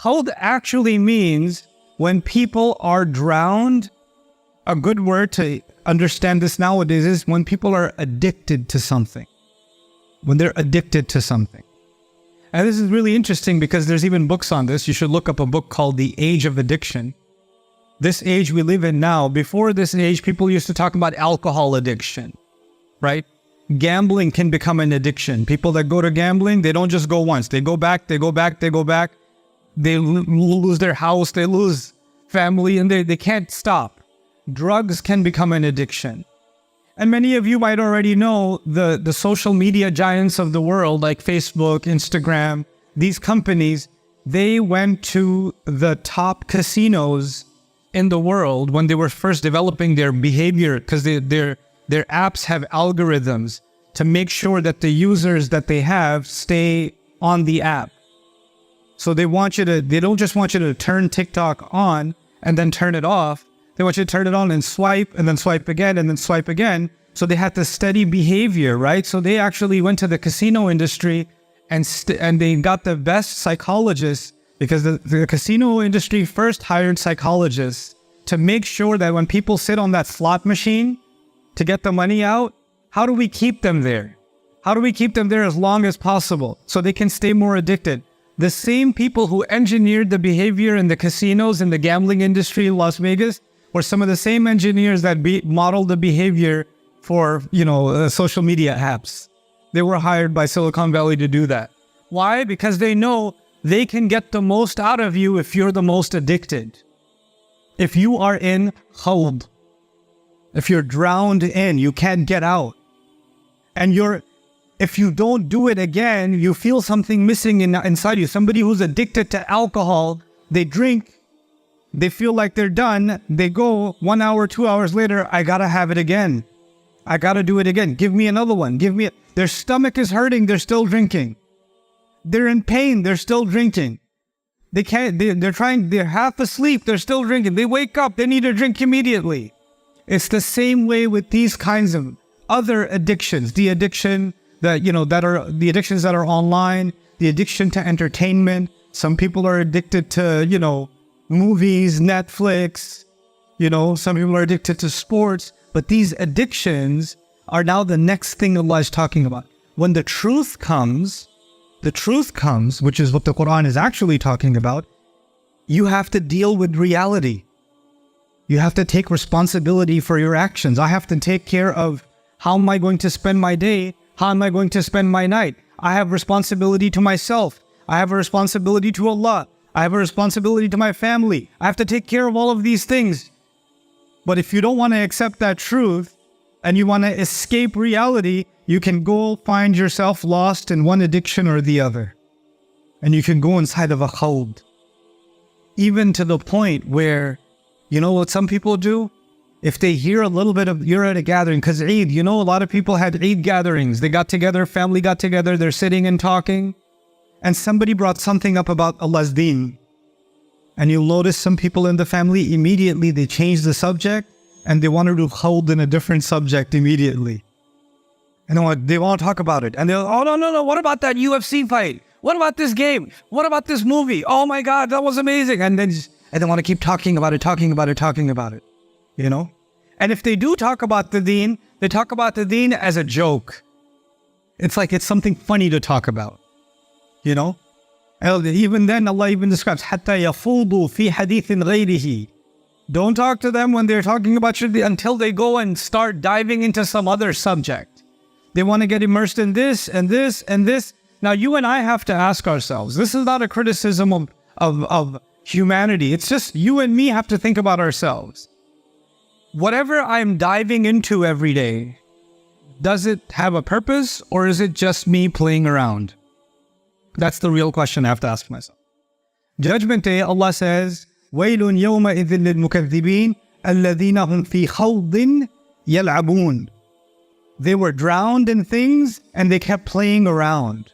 Khawd actually means when people are drowned. A good word to understand this nowadays is when people are addicted to something. When they're addicted to something. And this is really interesting because there's even books on this. You should look up a book called The Age of Addiction. This age we live in now, before this age, people used to talk about alcohol addiction, right? Gambling can become an addiction. People that go to gambling, they don't just go once. They go back, they go back, they go back. They lose their house, they lose family, and they can't stop. Drugs can become an addiction. And many of you might already know the social media giants of the world, like Facebook, Instagram, these companies, they went to the top casinos in the world when they were first developing their behavior, because their apps have algorithms to make sure that the users that they have stay on the app. So they don't just want you to turn TikTok on and then turn it off. They want you to turn it on and then swipe again, and then swipe again. So they had the steady behavior, right? So they actually went to the casino industry and they got the best psychologists, because the casino industry first hired psychologists to make sure that when people sit on that slot machine to get the money out, how do we keep them there? How do we keep them there as long as possible so they can stay more addicted? The same people who engineered the behavior in the casinos and the gambling industry in Las Vegas were some of the same engineers that modeled the behavior for, social media apps. They were hired by Silicon Valley to do that. Why? Because they know they can get the most out of you if you're the most addicted. If you are in khawd, if you're drowned in, you can't get out. And if you don't do it again, you feel something missing inside you. Somebody who's addicted to alcohol, they drink, they feel like they're done. They go 1 hour, 2 hours later, I gotta have it again. I gotta do it again. Give me another one. Their stomach is hurting, they're still drinking. They're in pain, they're still drinking. They're half asleep, they're still drinking. They wake up, they need a drink immediately. It's the same way with these kinds of other addictions. The addictions that are online, the addiction to entertainment. Some people are addicted to, movies, Netflix, some people are addicted to sports, but these addictions are now the next thing Allah is talking about. When the truth comes, which is what the Quran is actually talking about, you have to deal with reality. You have to take responsibility for your actions. I have to take care of how am I going to spend my day? How am I going to spend my night? I have responsibility to myself. I have a responsibility to Allah. I have a responsibility to my family. I have to take care of all of these things. But if you don't want to accept that truth and you want to escape reality, you can go find yourself lost in one addiction or the other. And you can go inside of a khawd. Even to the point where, what some people do? If they hear a little bit of, you're at a gathering, because Eid, a lot of people had Eid gatherings. They got together, family got together, they're sitting and talking. And somebody brought something up about Allah's deen. And you'll notice some people in the family, immediately they change the subject and they want to do khawd in a different subject immediately. And they want to talk about it. And they're, oh, no, what about that UFC fight? What about this game? What about this movie? Oh my God, that was amazing. And they want to keep talking about it. And if they do talk about the deen, they talk about the deen as a joke. It's like it's something funny to talk about. And even then, Allah even describes, حَتَّى يَفُوضُوا فِي حَدِيثٍ غَيْرِهِ. Don't talk to them when they're talking about shirk until they go and start diving into some other subject. They want to get immersed in this and this and this. Now, you and I have to ask ourselves, this is not a criticism of humanity. It's just you and me have to think about ourselves. Whatever I'm diving into every day, does it have a purpose or is it just me playing around? That's the real question I have to ask myself. Judgment Day, Allah says, وَيْلٌ يَوْمَئِذٍ لِلْمُكَذِّبِينَ الَّذِينَ هُمْ فِي خَوْضٍ يَلْعَبُونَ. They were drowned in things and they kept playing around.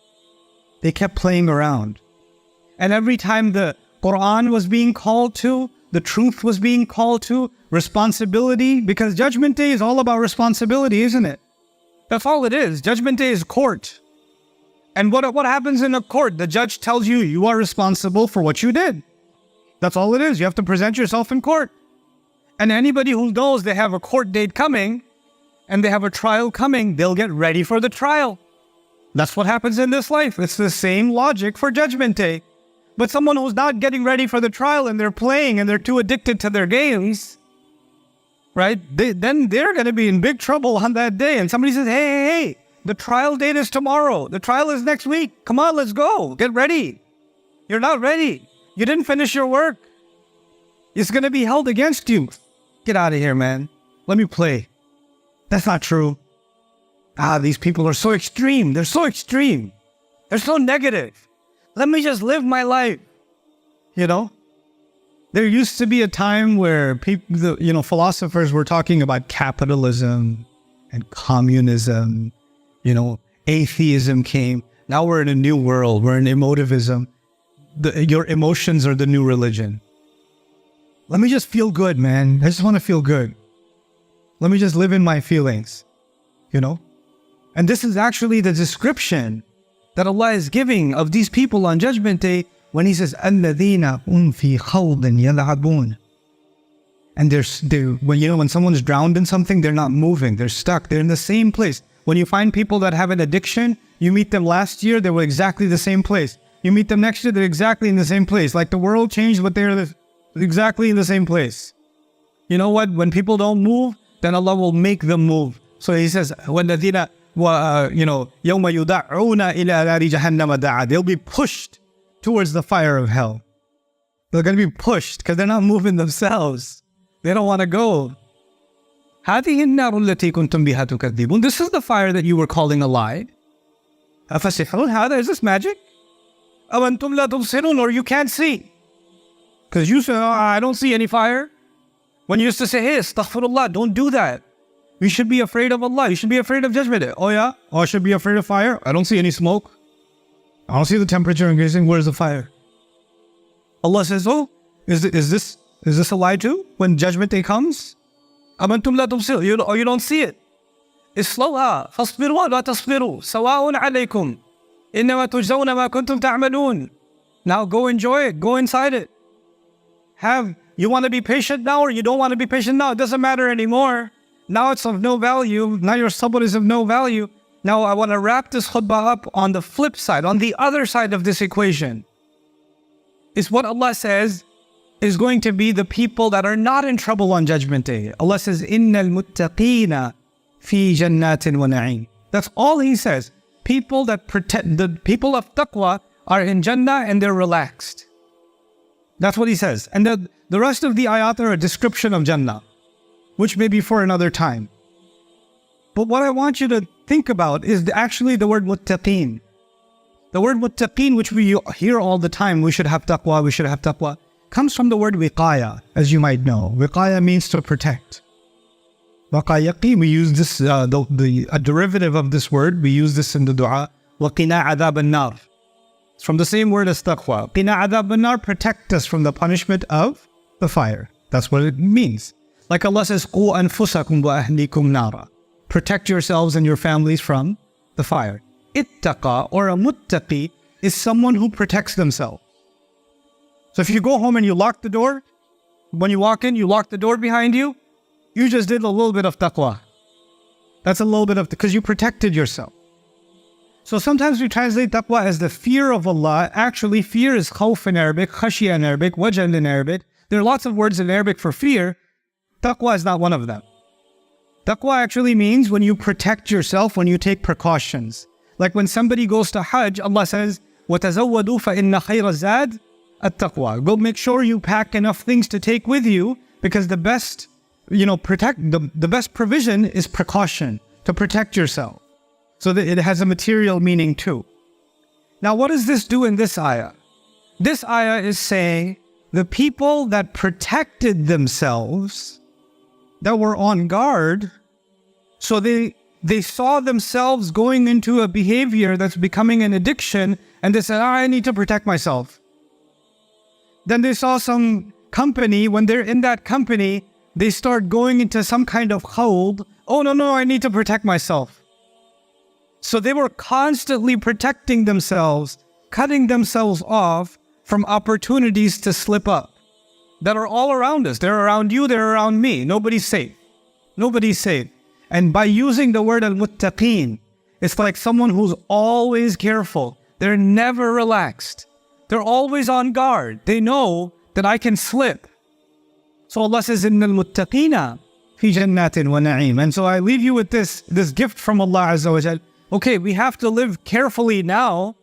And every time the Quran was being called to, the truth was being called to, responsibility, because Judgment Day is all about responsibility, isn't it? That's all it is. Judgment Day is court. And what happens in a court? The judge tells you you are responsible for what you did. That's all it is. You have to present yourself in court. And anybody who knows they have a court date coming and they have a trial coming, they'll get ready for the trial. That's what happens in this life. It's the same logic for Judgment Day. But someone who's not getting ready for the trial and they're playing and they're too addicted to their games, right? Then they're going to be in big trouble on that day. And somebody says, hey, the trial date is tomorrow. The trial is next week. Come on, let's go. Get ready. You're not ready. You didn't finish your work. It's going to be held against you. Get out of here, man. Let me play. That's not true. These people are so extreme. They're so extreme. They're so negative. Let me just live my life. You know? There used to be a time where people, philosophers were talking about capitalism and communism. Atheism came. Now we're in a new world. We're in emotivism. Your emotions are the new religion. Let me just feel good, man. I just want to feel good. Let me just live in my feelings. And this is actually the description that Allah is giving of these people on Judgment Day when He says, الَّذِينَ هُمْ فِي خَوْضٍ يَلْعَبُونَ. And when someone's drowned in something, they're not moving. They're stuck. They're in the same place. When you find people that have an addiction, you meet them last year, they were exactly the same place. You meet them next year, they're exactly in the same place. Like the world changed, but they're exactly in the same place. You know what? When people don't move, then Allah will make them move. So He says, وَالَّذِينَ يَوْمَ يُدَعُونَ إِلَى نَارِ جَهَنَّمَ دَعَا. They'll be pushed towards the fire of hell. They're going to be pushed because they're not moving themselves. They don't want to go. هَذِهِ النَّارُ الَّتِي كُنْتُمْ بِهَا تُكَذِّبُونَ. This is the fire that you were calling a lie. أَفَسِحْرٌ هَذَا? Is this magic? أَوْ أَنْتُمْ لَا تُبْصِرُونَ? Or you can't see. Because you say, I don't see any fire. When you used to say, hey, astaghfirullah, don't do that. You should be afraid of Allah. You should be afraid of Judgment Day. Oh yeah? Oh, I should be afraid of fire? I don't see any smoke. I don't see the temperature increasing. Where's the fire? Allah says, oh, is this a lie too? When Judgment Day comes? أَمَنْتُمْ لَا تُبْصِرُونَ. Oh, you don't see it. اصْلَوْهَا فَاصْبِرُوا وَلَا تَصْبِرُوا سَوَاءٌ عَلَيْكُمْ إِنَّمَا تُجْزَوْنَ مَا كُنْتُمْ تَعْمَلُونَ. Now go enjoy it. Go inside it. You want to be patient now or you don't want to be patient now? It doesn't matter anymore. Now it's of no value. Now your sabr is of no value. Now I want to wrap this khutbah up on the flip side, on the other side of this equation. Is what Allah says is going to be the people that are not in trouble on Judgment Day. Allah says, إِنَّ الْمُتَّقِينَ فِي جَنَّاتٍ وَنَعِيمٍ. That's all He says. People that protect, the people of taqwa are in Jannah and they're relaxed. That's what He says. And the rest of the ayat are a description of Jannah, which may be for another time. But what I want you to think about is actually the word muttaqeen. The word muttaqeen, which we hear all the time, we should have taqwa, comes from the word wiqaya, as you might know. Wiqaya means to protect. Waqayaqi, we use this, a derivative of this word, we use this in the dua. Waqina adhab an-nar. It's from the same word as taqwa. Qina adhab an-nar, protect us from the punishment of the fire. That's what it means. Like Allah says, قُوا أَنفُسَكُمْ وَأَهْلِكُمْ نَارًا. Protect yourselves and your families from the fire. Ittaqa, or a muttaqi, is someone who protects themselves. So if you go home and you lock the door, when you walk in, you lock the door behind you, you just did a little bit of taqwa. That's a little bit of, because you protected yourself. So sometimes we translate taqwa as the fear of Allah. Actually, fear is khawf in Arabic, khashya in Arabic, wajal in Arabic. There are lots of words in Arabic for fear. Taqwa is not one of them. Taqwa actually means when you protect yourself, when you take precautions. Like when somebody goes to Hajj, Allah says, وَتَزَوَّدُوا فَإِنَّ خَيْرَ الزَّادِ التَّقْوَى. Go make sure you pack enough things to take with you, because the best, the best provision is precaution, to protect yourself. So that it has a material meaning too. Now what does this do in this ayah? This ayah is saying the people that protected themselves, that were on guard, so they saw themselves going into a behavior that's becoming an addiction, and they said, I need to protect myself. Then they saw some company, when they're in that company, they start going into some kind of khawd. Oh no, I need to protect myself. So they were constantly protecting themselves, cutting themselves off from opportunities to slip up that are all around us. They're around you, they're around me. Nobody's safe. Nobody's safe. And by using the word al-muttaqeen, it's like someone who's always careful. They're never relaxed. They're always on guard. They know that I can slip. So Allah says, إِنَّ الْمُتَّقِينَ فِي جَنَّاتٍ وَنَعِيمٍ. And so I leave you with this gift from Allah Azza wa Jal. Okay, we have to live carefully now,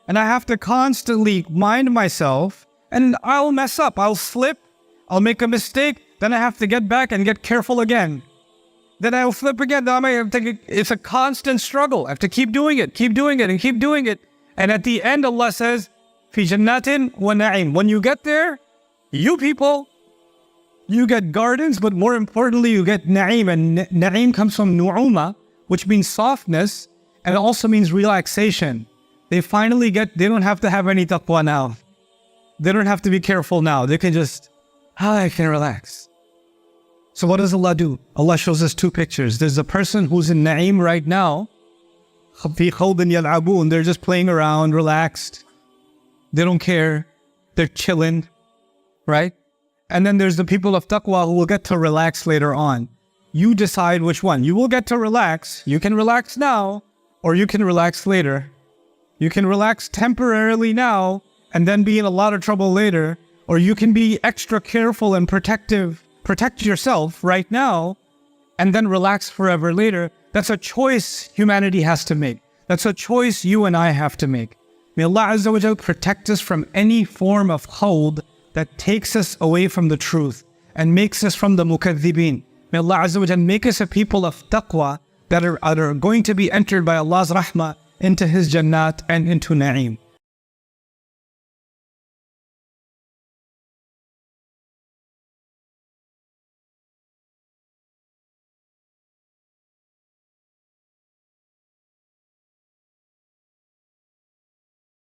and I have to constantly mind myself, and I'll mess up, I'll slip, I'll make a mistake, then I have to get back and get careful again. Then I'll slip again, then I have to, it's a constant struggle. I have to keep doing it, and keep doing it. And at the end, Allah says, فِي جَنَّاتٍ وَنَعِيمٍ. When you get there, you people, you get gardens, but more importantly, you get na'im. And na'im comes from nu'uma, which means softness, and it also means relaxation. They finally they don't have to have any taqwa now. They don't have to be careful now. They can just, I can relax. So what does Allah do? Allah shows us two pictures. There's a person who's in na'im right now. فِي خَوْضٍ يَلْعَبُونَ. They're just playing around, relaxed. They don't care. They're chilling, right? And then there's the people of taqwa who will get to relax later on. You decide which one. You will get to relax. You can relax now, or you can relax later. You can relax temporarily now and then be in a lot of trouble later, or you can be extra careful and protective, protect yourself right now, and then relax forever later. That's a choice humanity has to make. That's a choice you and I have to make. May Allah Azza wa Jal protect us from any form of khawd that takes us away from the truth and makes us from the mukaththibin. May Allah Azza wa Jal make us a people of taqwa that are going to be entered by Allah's rahmah into His jannat and into na'im.